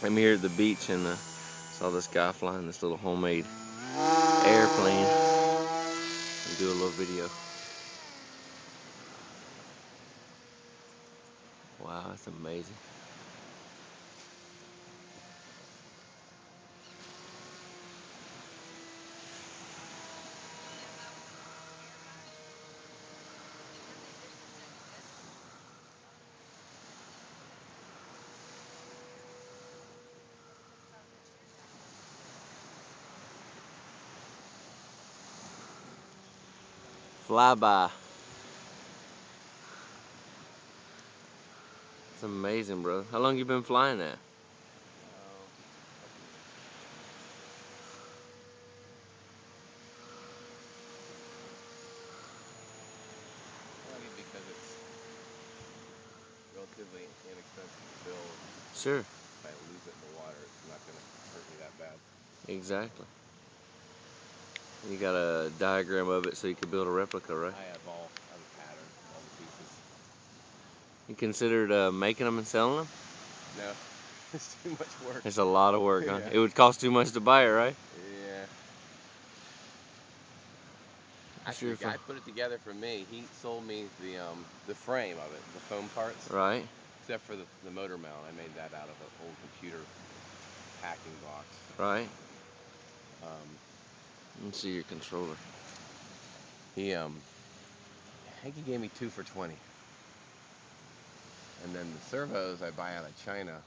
I'm here at the beach and saw this guy flying this little homemade airplane. And do a little video. Wow, that's amazing. Flyby. It's amazing, bro. How long you been flying at? Because it's relatively inexpensive to build. Sure. If I lose it in the water, it's not going to hurt me that bad. Exactly. You got a diagram of it so you could build a replica, right? I have all the pattern, all the pieces. You considered making them and selling them? No, it's too much work. It's a lot of work, huh? Yeah. It would cost too much to buy it, right? Yeah. Sure. Actually, the guy put it together for me. He sold me the frame of it, the foam parts. Right. Except for the motor mount. I made that out of an old computer packing box. Right. Let's see your controller. I think he gave me 2 for $20. And then the servos I buy out of China.